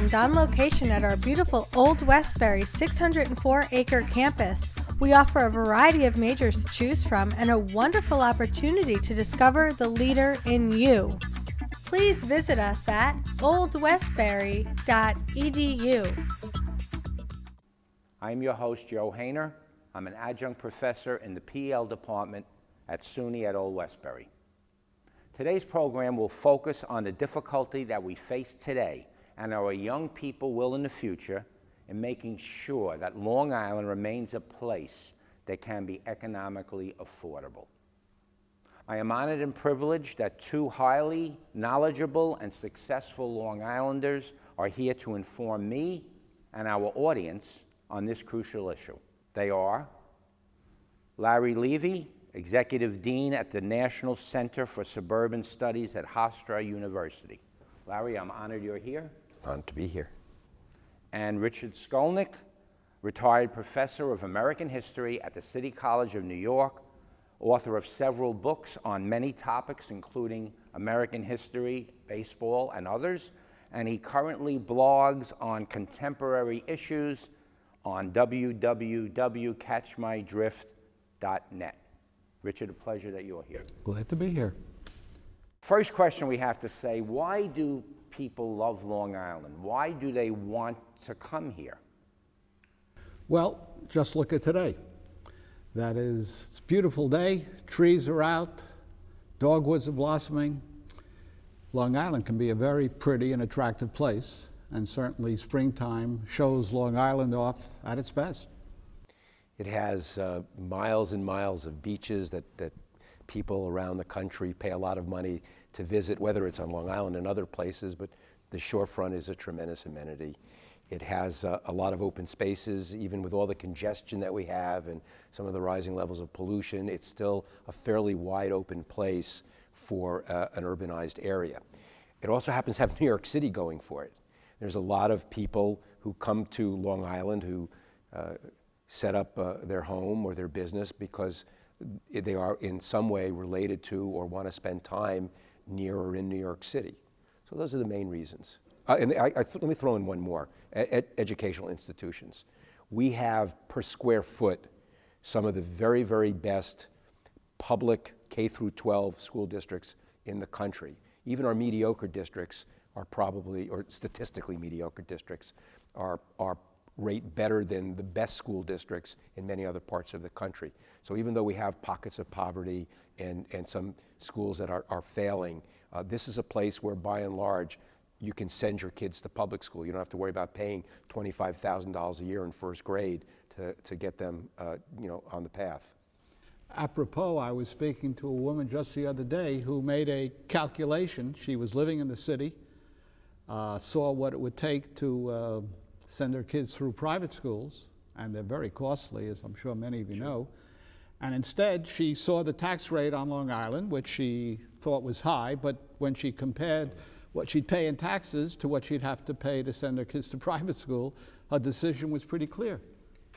owned on location at our beautiful Old Westbury 604-acre campus. We offer a variety of majors to choose from and a wonderful opportunity to discover the leader in you. Please visit us at oldwestbury.edu. I'm your host, Joe Haynor. I'm an adjunct professor in the PL department at SUNY at Old Westbury. Today's program will focus on the difficulty that we face today and our young people will in the future in making sure that Long Island remains a place that can be economically affordable. I am honored and privileged that two highly knowledgeable and successful Long Islanders are here to inform me and our audience on this crucial issue. They are Lawrence Levy, Executive Dean at the National Center for Suburban Studies at Hofstra University. Larry, I'm honored you're here. Honored to be here. And Richard Skolnik, retired professor of American history at the City College of New York, author of several books on many topics, including American history, baseball, and others. And he currently blogs on contemporary issues on www.catchmydrift.net. Richard, a pleasure that you're here. Glad to be here. First question we have to say, why do people love Long Island? Why do they want to come here? Well, just look at today. That is, it's a beautiful day, trees are out, dogwoods are blossoming. Long Island can be a very pretty and attractive place, and certainly springtime shows Long Island off at its best. It has miles and miles of beaches that people around the country pay a lot of money to visit, whether it's on Long Island and other places, but the shorefront is a tremendous amenity. It has a lot of open spaces, even with all the congestion that we have and some of the rising levels of pollution. It's still a fairly wide open place for an urbanized area. It also happens to have New York City going for it. There's a lot of people who come to Long Island who set up their home or their business because they are in some way related to or want to spend time near or in New York City. So those are the main reasons. Let me throw in one more, educational institutions. We have per square foot some of the very, very best public K through 12 school districts in the country. Even our mediocre districts are probably, or statistically mediocre districts, are rate better than the best school districts in many other parts of the country. So even though we have pockets of poverty and some schools that are failing, this is a place where by and large you can send your kids to public school. You don't have to worry about paying $25,000 a year in first grade to get them on the path. Apropos, I was speaking to a woman just the other day who made a calculation. She was living in the city, saw what it would take to send her kids through private schools, and they're very costly, as I'm sure many of you know. And instead, she saw the tax rate on Long Island, which she thought was high, but when she compared what she'd pay in taxes to what she'd have to pay to send her kids to private school, her decision was pretty clear.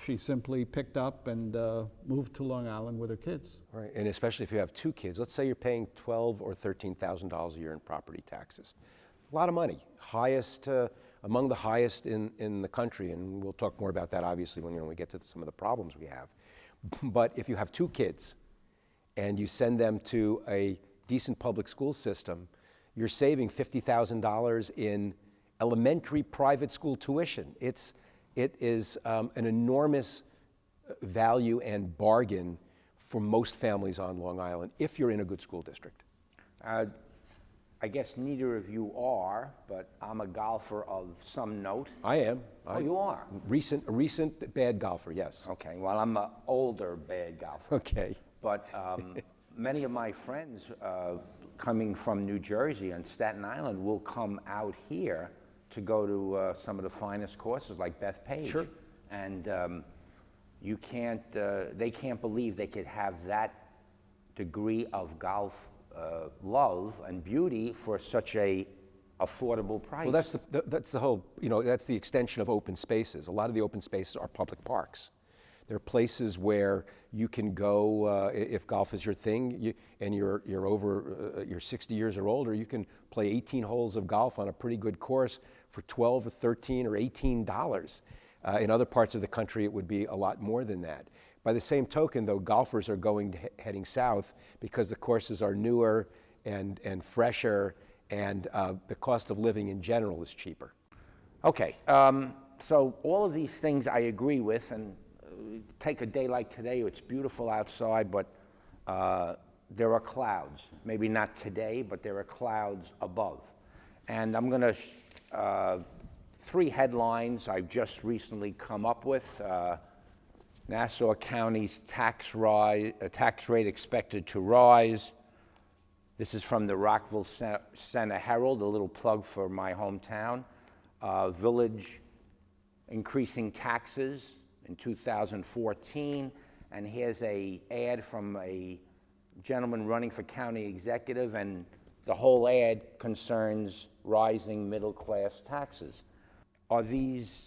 She simply picked up and moved to Long Island with her kids. Right, and especially if you have two kids. Let's say you're paying $12,000 or $13,000 a year in property taxes. A lot of money, among the highest in the country, and we'll talk more about that obviously when we get to some of the problems we have. But if you have two kids and you send them to a decent public school system, you're saving $50,000 in elementary private school tuition. It is an enormous value and bargain for most families on Long Island if you're in a good school district. I guess neither of you are, but I'm a golfer of some note. I am. Oh, you are? Recent bad golfer, yes. Okay, well, I'm an older bad golfer. Okay. But many of my friends coming from New Jersey and Staten Island will come out here to go to some of the finest courses like Bethpage. Sure. And they can't believe they could have that degree of golf love and beauty for such a affordable price. Well, that's the whole, that's the extension of open spaces. A lot of the open spaces are public parks. They're places where you can go, if golf is your thing, and you're 60 years or older, you can play 18 holes of golf on a pretty good course for $12 or $13 or $18. In other parts of the country, it would be a lot more than that. By the same token, though, golfers are heading south because the courses are newer and fresher, and the cost of living in general is cheaper. Okay, so all of these things I agree with, and take a day like today, it's beautiful outside, but there are clouds. Maybe not today, but there are clouds above. And I'm going to, 3 headlines I've just recently come up with. Nassau County's tax rate expected to rise. This is from the Rockville Center Herald, a little plug for my hometown. Village increasing taxes in 2014. And here's an ad from a gentleman running for county executive, and the whole ad concerns rising middle-class taxes. Are these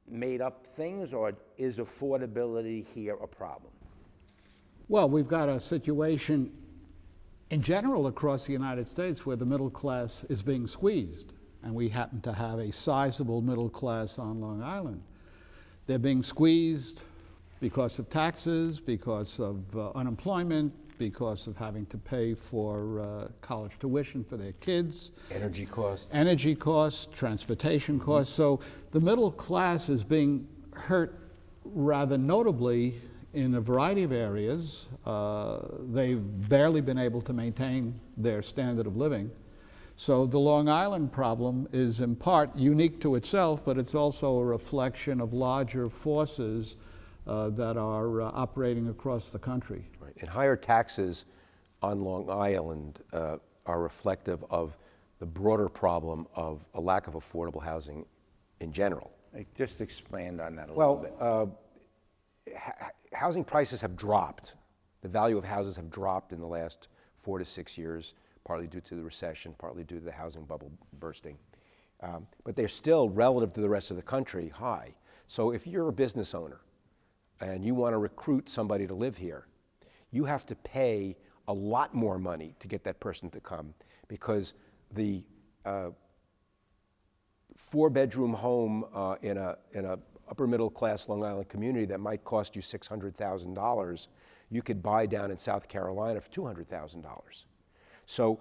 made up things, or is affordability here a problem? Well, we've got a situation in general across the United States where the middle class is being squeezed, and we happen to have a sizable middle class on Long Island. They're being squeezed because of taxes, because of unemployment, because of having to pay for college tuition for their kids. Energy costs. Energy costs, transportation costs. So the middle class is being hurt rather notably in a variety of areas. They've barely been able to maintain their standard of living. So the Long Island problem is in part unique to itself, but it's also a reflection of larger forces that are operating across the country. Right. And higher taxes on Long Island are reflective of the broader problem of a lack of affordable housing in general. Just expand on that a little bit. Well, housing prices have dropped. The value of houses have dropped in the last 4 to 6 years, partly due to the recession, partly due to the housing bubble bursting. But they're still, relative to the rest of the country, high. So if you're a business owner and you want to recruit somebody to live here, you have to pay a lot more money to get that person to come, because the 4-bedroom home in a upper middle class Long Island community that might cost you $600,000, you could buy down in South Carolina for $200,000. So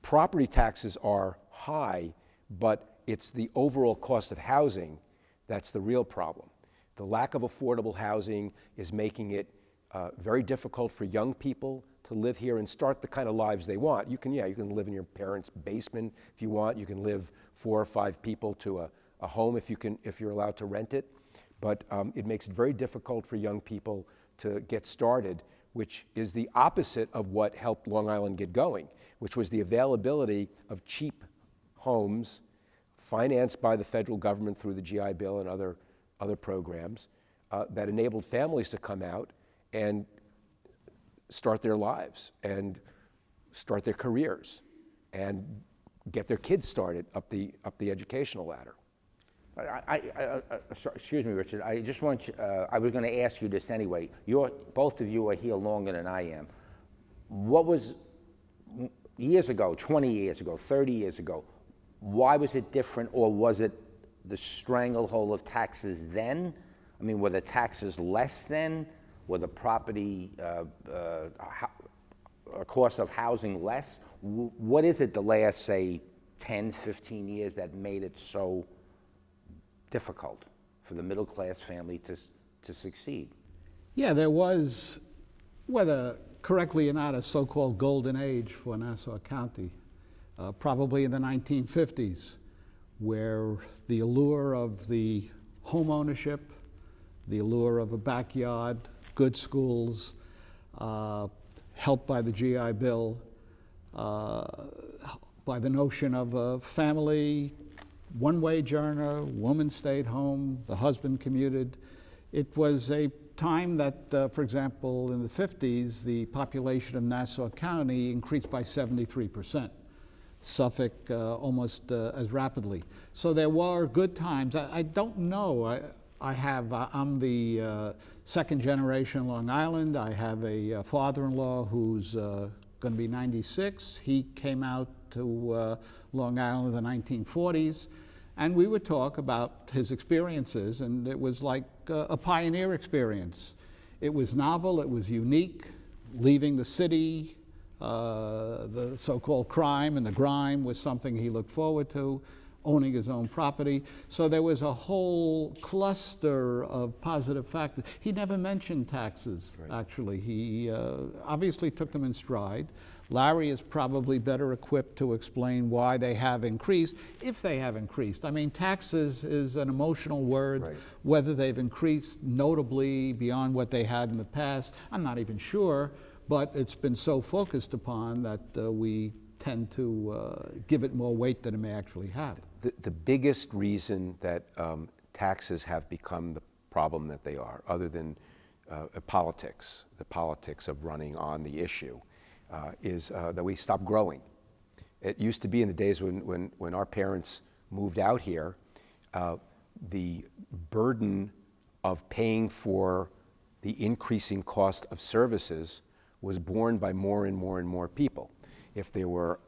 property taxes are high, but it's the overall cost of housing that's the real problem. The lack of affordable housing is making it very difficult for young people to live here and start the kind of lives they want. You can live in your parents' basement if you want. You can live 4 or 5 people to a home if you're allowed to rent it. But it makes it very difficult for young people to get started, which is the opposite of what helped Long Island get going, which was the availability of cheap homes financed by the federal government through the GI Bill and other programs that enabled families to come out and start their lives and start their careers and get their kids started up the educational ladder. Excuse me, Richard. I just want you, I was going to ask you this anyway. Both of you are here longer than I am. What was, years ago, 20 years ago, 30 years ago, why was it different, or was it the stranglehold of taxes then? I mean, were the taxes less then? Were the property cost of housing less? What is it the last, say, 10, 15 years that made it so difficult for the middle class family to succeed? Yeah, there was, whether correctly or not, a so-called golden age for Nassau County, probably in the 1950s, where the allure of the home ownership, the allure of a backyard, good schools, helped by the GI Bill, by the notion of a family, one-wage earner, woman stayed home, the husband commuted. It was a time that, for example, in the 50s, the population of Nassau County increased by 73%. Suffolk almost as rapidly. So there were good times. I don't know. I'm the second generation Long Island. I have a father-in-law who's going to be 96. He came out to Long Island in the 1940s, And we would talk about his experiences, and it was like a pioneer experience. It was novel, it was unique, leaving the city, the so-called crime and the grime was something he looked forward to, owning his own property. So there was a whole cluster of positive factors. He never mentioned taxes, actually. He obviously took them in stride. Larry is probably better equipped to explain why they have increased, if they have increased. I mean, taxes is an emotional word. Whether they've increased notably beyond what they had in the past, I'm not even sure, but it's been so focused upon that we tend to give it more weight than it may actually have. The biggest reason that taxes have become the problem that they are, other than politics, the politics of running on the issue, is that we stopped growing. It used to be in the days when our parents moved out here, the burden of paying for the increasing cost of services was borne by more and more and more people. If there were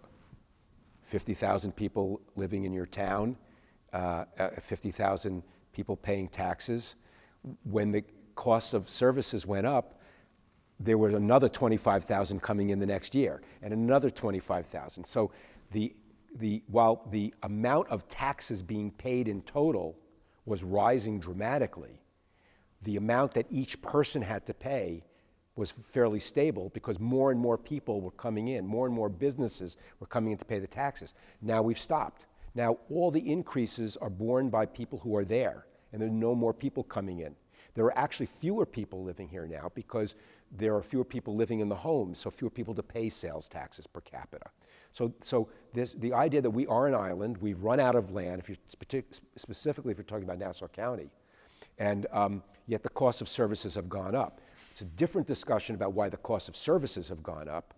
50,000 people living in your town, 50,000 people paying taxes, when the cost of services went up, there was another 25,000 coming in the next year, and another 25,000. So while the amount of taxes being paid in total was rising dramatically, the amount that each person had to pay was fairly stable because more and more people were coming in, more and more businesses were coming in to pay the taxes. Now we've stopped. Now all the increases are borne by people who are there, and there are no more people coming in. There are actually fewer people living here now because there are fewer people living in the homes, so fewer people to pay sales taxes per capita. So the idea that we are an island, we've run out of land, specifically if you're talking about Nassau County, and yet the cost of services have gone up. It's a different discussion about why the cost of services have gone up.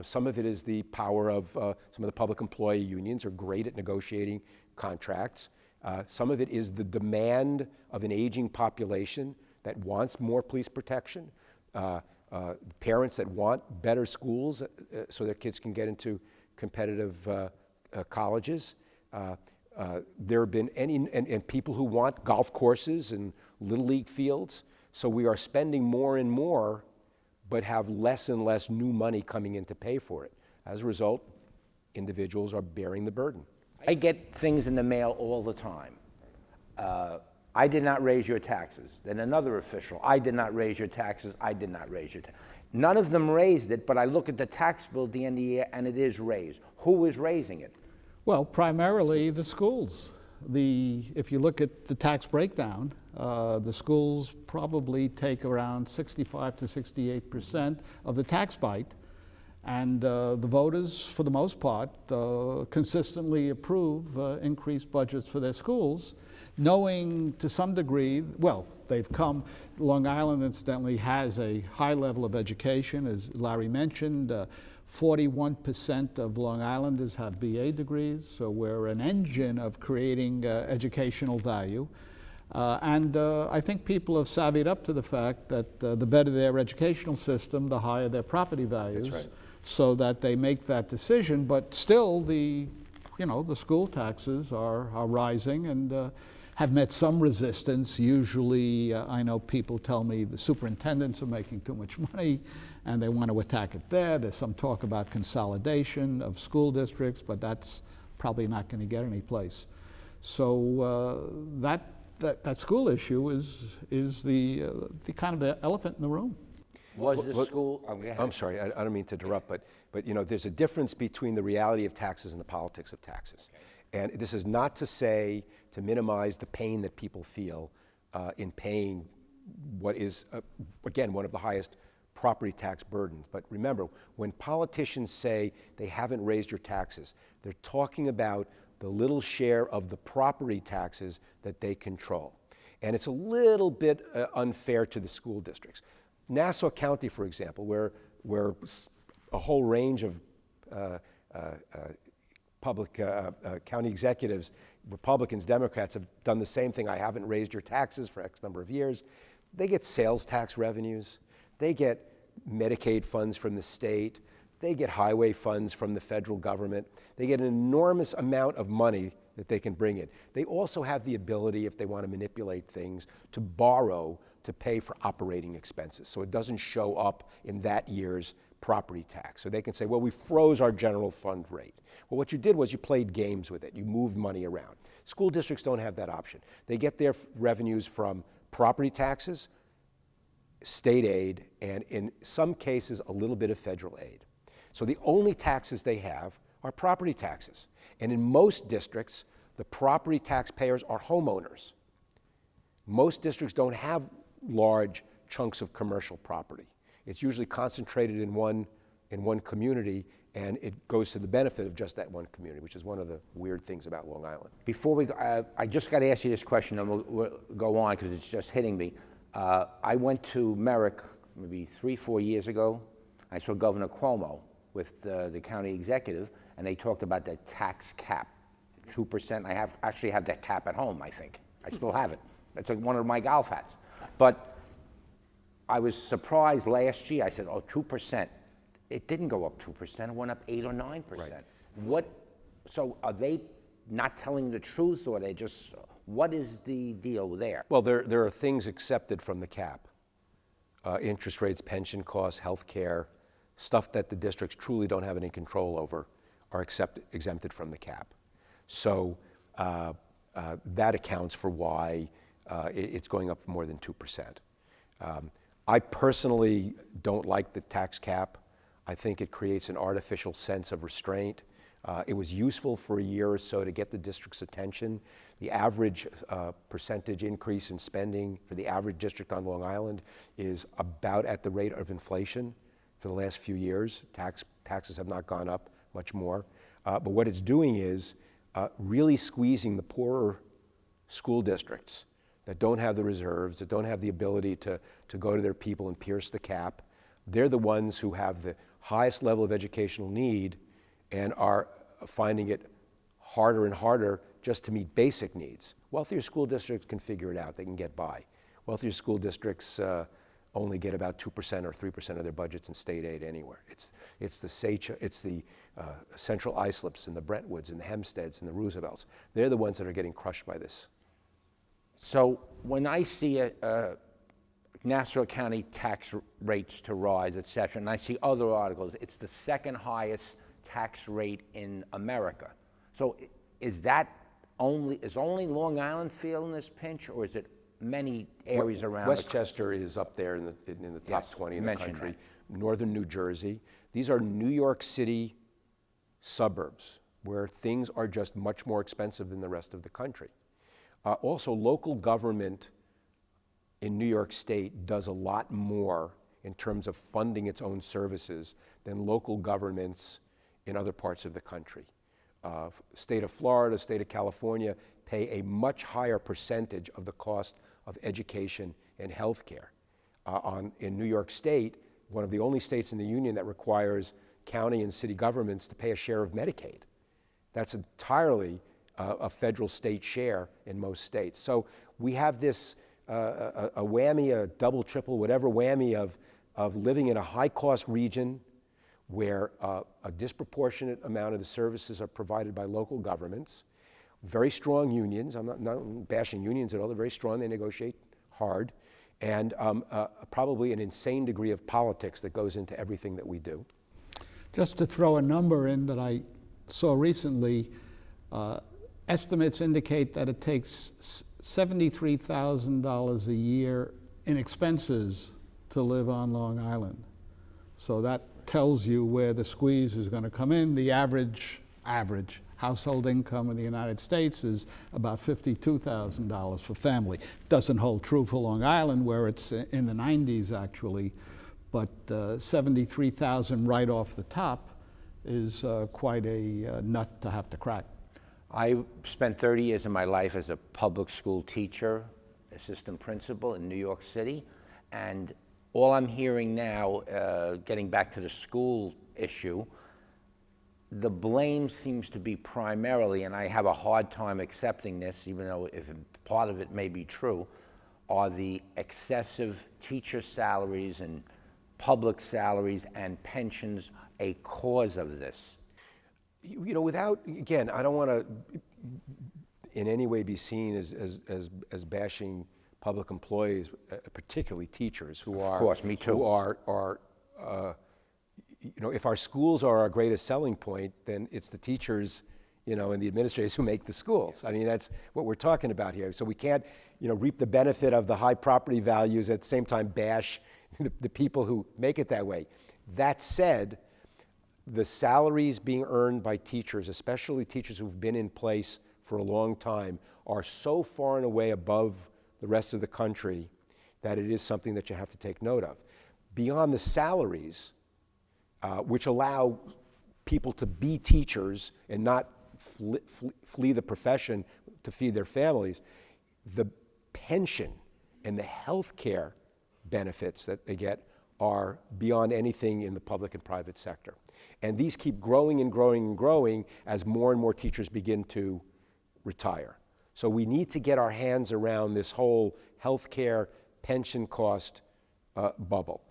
Some of it is the power of some of the public employee unions are great at negotiating contracts. Some of it is the demand of an aging population that wants more police protection. Parents that want better schools so their kids can get into competitive colleges. There have been and people who want golf courses and little league fields. So we are spending more and more, but have less and less new money coming in to pay for it. As a result, individuals are bearing the burden. I get things in the mail all the time. I did not raise your taxes. Then another official, I did not raise your taxes, I did not raise your taxes. None of them raised it, but I look at the tax bill at the end of the year and it is raised. Who is raising it? Well, primarily the schools. If you look at the tax breakdown, the schools probably take around 65 to 68% of the tax bite, and the voters, for the most part, consistently approve increased budgets for their schools, knowing to some degree, well, they've come, Long Island incidentally has a high level of education, as Larry mentioned. 41% of Long Islanders have BA degrees, so we're an engine of creating educational value. And I think people have savvied up to the fact that the better their educational system, the higher their property values. That's right. So that they make that decision, but still the school taxes are rising and have met some resistance. Usually, I know people tell me the superintendents are making too much money and they want to attack it there. There's some talk about consolidation of school districts, but that's probably not going to get any place. So that school issue is the kind of the elephant in the room. Was the school? I'm sorry, I don't mean to interrupt, but there's a difference between the reality of taxes and the politics of taxes. And this is not to minimize the pain that people feel in paying what is, again, one of the highest property tax burdens. But remember, when politicians say they haven't raised your taxes, they're talking about the little share of the property taxes that they control. And it's a little bit unfair to the school districts. Nassau County, for example, where a whole range of public county executives, Republicans, Democrats, have done the same thing. I haven't raised your taxes for X number of years. They get sales tax revenues. They get Medicaid funds from the state. They get highway funds from the federal government. They get an enormous amount of money that they can bring in. They also have the ability, if they want to manipulate things, to borrow to pay for operating expenses. So it doesn't show up in that year's property tax. So they can say, well, we froze our general fund rate. Well, what you did was you played games with it. You moved money around. School districts don't have that option. They get their revenues from property taxes, state aid, and in some cases, a little bit of federal aid. So the only taxes they have are property taxes. And in most districts, the property taxpayers are homeowners. Most districts don't have large chunks of commercial property. It's usually concentrated in one community, and it goes to the benefit of just that one community, which is one of the weird things about Long Island. Before we go, I just got to ask you this question, and we'll go on because it's just hitting me. I went to Merrick maybe 3-4 years ago. I saw Governor Cuomo with the county executive, and they talked about the tax cap, 2%. I actually have that cap at home, I think. I still have it. It's one of my golf hats. But I was surprised last year. I said, oh, 2%. It didn't go up 2%. It went up 8 or 9%. Right. So are they not telling the truth, or they just, what is the deal there? Well, there are things accepted from the cap. Interest rates, pension costs, health care, stuff that the districts truly don't have any control over are exempted from the cap. So that accounts for why it's going up more than 2%. I personally don't like the tax cap. I think it creates an artificial sense of restraint. It was useful for a year or so to get the district's attention. The average percentage increase in spending for the average district on Long Island is about at the rate of inflation for the last few years. Taxes have not gone up much more. But what it's doing is really squeezing the poorer school districts that don't have the reserves, that don't have the ability to go to their people and pierce the cap. They're the ones who have the highest level of educational need and are finding it harder and harder just to meet basic needs. Wealthier school districts can figure it out. They can get by. Wealthier school districts only get about 2% or 3% of their budgets in state aid anywhere. It's the Central Isleps and the Brentwoods and the Hempsteads and the Roosevelts. They're the ones that are getting crushed by this. So when I see Nassau County tax rates to rise, et cetera, and I see other articles, it's the second highest tax rate in America. So is only Long Island feeling this pinch, or is it many areas around? Westchester is up there in the top 20 in the country. Northern New Jersey. These are New York City suburbs where things are just much more expensive than the rest of the country. Also, local government in New York State does a lot more in terms of funding its own services than local governments in other parts of the country. State of Florida, state of California pay a much higher percentage of the cost of education and health care. In New York State, one of the only states in the union that requires county and city governments to pay a share of Medicaid. That's entirely a federal state share in most states. So we have this a whammy, a double, triple, whatever whammy of living in a high-cost region where a disproportionate amount of the services are provided by local governments, very strong unions. I'm not bashing unions at all. They're very strong. They negotiate hard. And probably an insane degree of politics that goes into everything that we do. Just to throw a number in that I saw recently, estimates indicate that it takes $73,000 a year in expenses to live on Long Island. So that tells you where the squeeze is going to come in. The average household income in the United States is about $52,000 for family. Doesn't hold true for Long Island, where it's in the 90s actually, but $73,000 right off the top is quite a nut to have to crack. I spent 30 years of my life as a public school teacher, assistant principal in New York City, and all I'm hearing now, getting back to the school issue, the blame seems to be primarily, and I have a hard time accepting this, even though if part of it may be true, are the excessive teacher salaries and public salaries and pensions a cause of this? You know, without, again, I don't want to, in any way be seen as bashing public employees, particularly teachers who are. Of course, me too. Who are if our schools are our greatest selling point, then it's the teachers, and the administrators who make the schools. I mean, that's what we're talking about here. So we can't, reap the benefit of the high property values at the same time bash the people who make it that way. That said, the salaries being earned by teachers, especially teachers who've been in place for a long time, are so far and away above the rest of the country that it is something that you have to take note of. Beyond the salaries, which allow people to be teachers and not flee the profession to feed their families, the pension and the health care benefits that they get are beyond anything in the public and private sector. And these keep growing and growing and growing as more and more teachers begin to retire. So we need to get our hands around this whole healthcare pension cost bubble.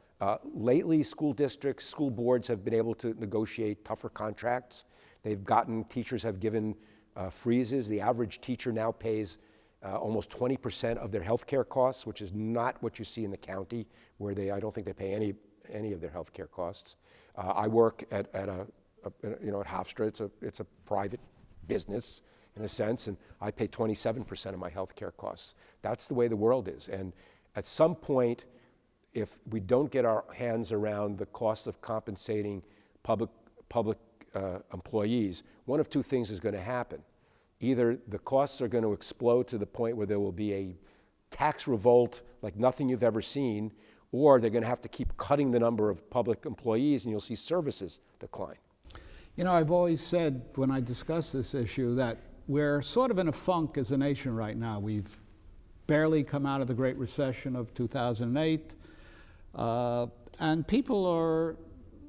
Lately, school districts, school boards have been able to negotiate tougher contracts. Teachers have given freezes. The average teacher now pays almost 20% of their healthcare costs, which is not what you see in the county, where I don't think they pay any of their healthcare costs. I work at Hofstra. It's a private business in a sense, and I pay 27% of my healthcare costs. That's the way the world is. And at some point, if we don't get our hands around the cost of compensating public employees, one of two things is going to happen. Either the costs are going to explode to the point where there will be a tax revolt like nothing you've ever seen, or they're going to have to keep cutting the number of public employees and you'll see services decline. I've always said when I discuss this issue that we're sort of in a funk as a nation right now. We've barely come out of the Great Recession of 2008, and people are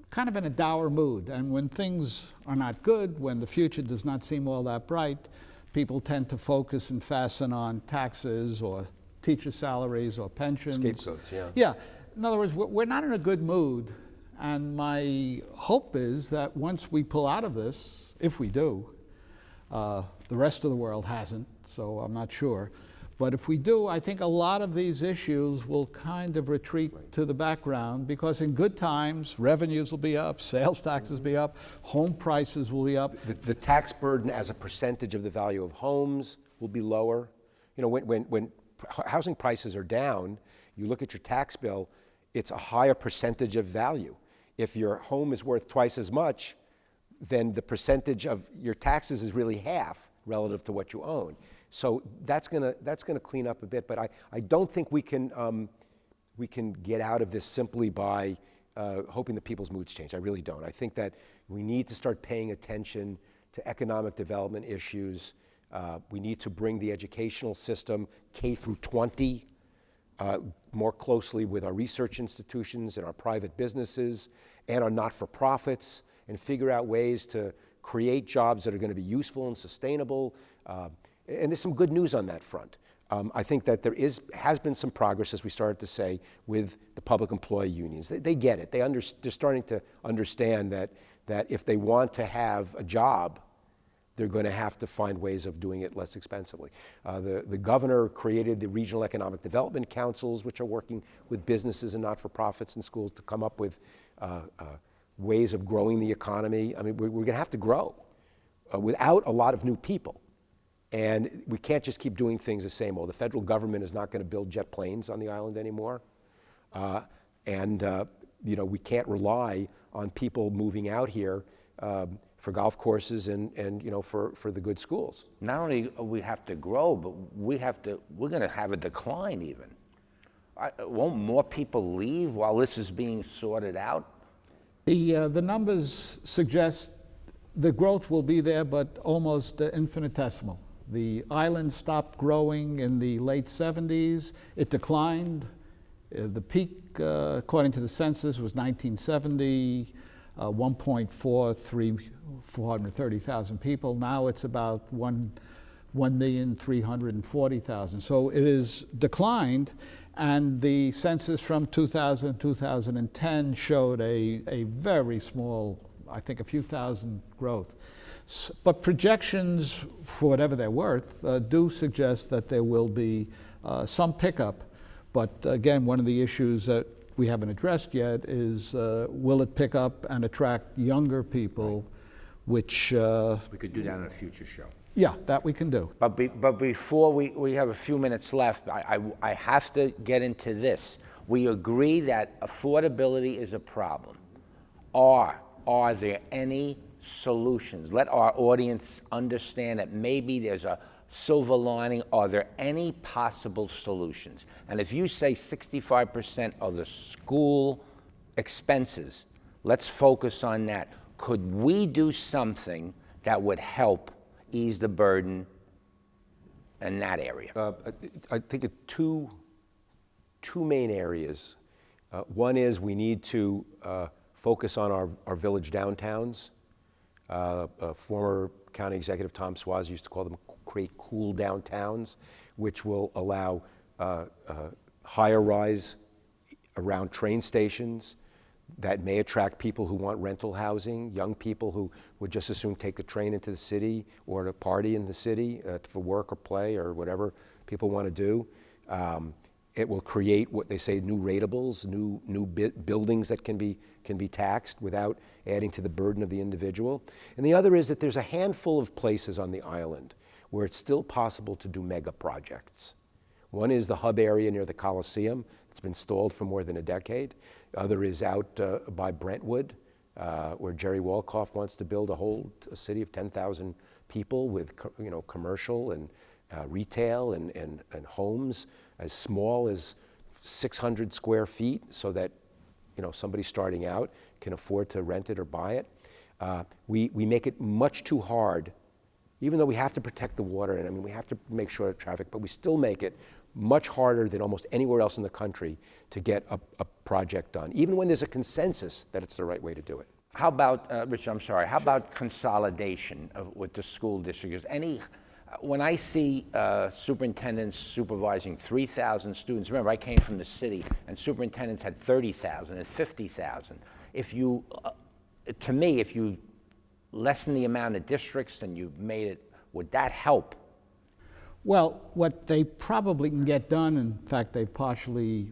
kind of in a dour mood. And when things are not good, when the future does not seem all that bright, people tend to focus and fasten on taxes or teacher salaries or pensions. Scapegoats, yeah. Yeah. In other words, we're not in a good mood. And my hope is that once we pull out of this, if we do, the rest of the world hasn't, so I'm not sure. But if we do, I think a lot of these issues will kind of retreat to the background, because in good times, revenues will be up, sales taxes will be up, home prices will be up. The tax burden as a percentage of the value of homes will be lower. When housing prices are down, you look at your tax bill, it's a higher percentage of value. If your home is worth twice as much, then the percentage of your taxes is really half relative to what you own. So that's gonna clean up a bit, but I don't think we can get out of this simply by hoping that people's moods change. I really don't. I think that we need to start paying attention to economic development issues. We need to bring the educational system, K through 20, more closely with our research institutions and our private businesses and our not-for-profits, and figure out ways to create jobs that are going to be useful and sustainable. And there's some good news on that front. I think that there has been some progress, as we started to say, with the public employee unions. They get it. They're starting to understand that if they want to have a job, they're going to have to find ways of doing it less expensively. The governor created the regional economic development councils, which are working with businesses and not-for-profits and schools to come up with ways of growing the economy. I mean, we're going to have to grow without a lot of new people. And we can't just keep doing things the same old. The federal government is not going to build jet planes on the island anymore. We can't rely on people moving out here for golf courses and for the good schools. Not only we have to grow, but we're going to have a decline even. Won't more people leave while this is being sorted out? The numbers suggest the growth will be there, but almost infinitesimal. The island stopped growing in the late 70s. It declined. The peak, according to the census, was 1970, 430,000 people. Now it's about 1,340,000. So it has declined, and the census from 2000 2010 showed a very small, I think a few thousand growth. But projections, for whatever they're worth, do suggest that there will be some pickup. But again, one of the issues that we haven't addressed yet is will it pick up and attract younger people, which... We could do that on a future show. Yeah, that we can do. But before we have a few minutes left, I have to get into this. We agree that affordability is a problem. Are there any solutions? Let our audience understand that maybe there's a silver lining. Are there any possible solutions? And if you say 65% of the school expenses, let's focus on that. Could we do something that would help ease the burden in that area? I think two main areas. One is we need to focus on our village downtowns. Former County Executive Tom Suozzi used to call them create cool downtowns, which will allow higher rise around train stations that may attract people who want rental housing, young people who would just as soon take the train into the city or to party in the city for work or play or whatever people want to do. It will create what they say new ratables, new buildings that can be taxed without adding to the burden of the individual. And the other is that there's a handful of places on the island where it's still possible to do mega projects. One is the hub area near the Coliseum. It's been stalled for more than a decade. The other is out by Brentwood, where Jerry Wolkoff wants to build a city of 10,000 people with commercial and retail and homes as small as 600 square feet, so that somebody starting out can afford to rent it or buy it. We make it much too hard, even though we have to protect the water, and we have to make sure of traffic, but we still make it much harder than almost anywhere else in the country to get a project done, even when there's a consensus that it's the right way to do it. How about, Richard, I'm sorry, how about consolidation with the school districts? When I see superintendents supervising 3,000 students, remember I came from the city and superintendents had 30,000 and 50,000. To me, if you lessen the amount of districts and you made it, would that help? Well, what they probably can get done, in fact, they've partially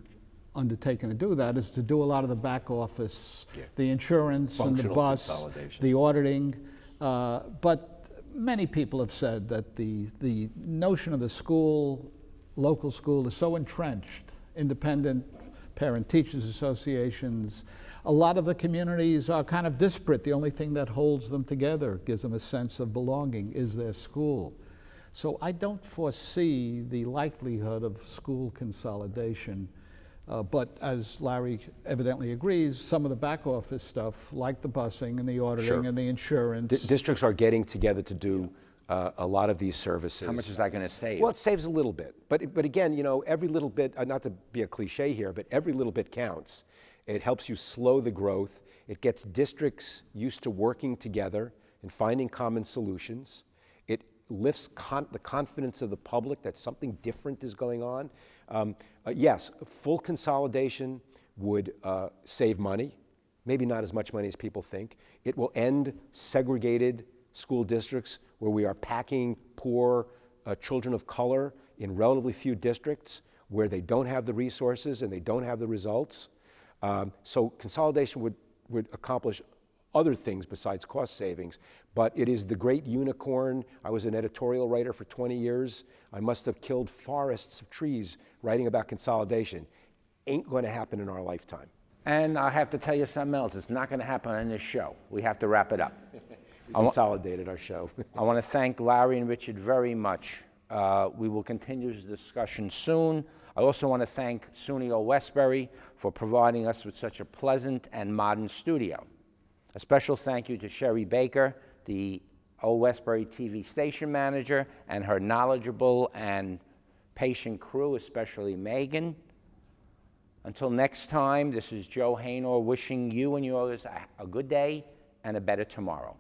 undertaken to do that, is to do a lot of the back office, the insurance and the bus, the auditing. But many people have said that the notion of the school, local school, is so entrenched. Independent parent-teachers associations, a lot of the communities are kind of disparate. The only thing that holds them together, gives them a sense of belonging, is their school. So I don't foresee the likelihood of school consolidation. But as Larry evidently agrees, some of the back office stuff, like the busing and the auditing and the insurance. Districts are getting together to do a lot of these services. How much is that going to save? Well, it saves a little bit. But again, every little bit, not to be a cliche here, but every little bit counts. It helps you slow the growth. It gets districts used to working together and finding common solutions. It lifts the confidence of the public that something different is going on. Yes, full consolidation would save money, maybe not as much money as people think. It will end segregated school districts where we are packing poor children of color in relatively few districts where they don't have the resources and they don't have the results. So consolidation would accomplish other things besides cost savings, but it is the great unicorn. I was an editorial writer for 20 years. I must have killed forests of trees writing about consolidation. Ain't going to happen in our lifetime. And I have to tell you something else. It's not going to happen on this show. We have to wrap it up. We consolidated our show. I want to thank Larry and Richard very much. We will continue this discussion soon. I also want to thank SUNY Old Westbury for providing us with such a pleasant and modern studio. A special thank you to Sherry Baker, the Old Westbury TV station manager, and her knowledgeable and patient crew, especially Megan. Until next time, this is Joe Haynor wishing you and yours a good day and a better tomorrow.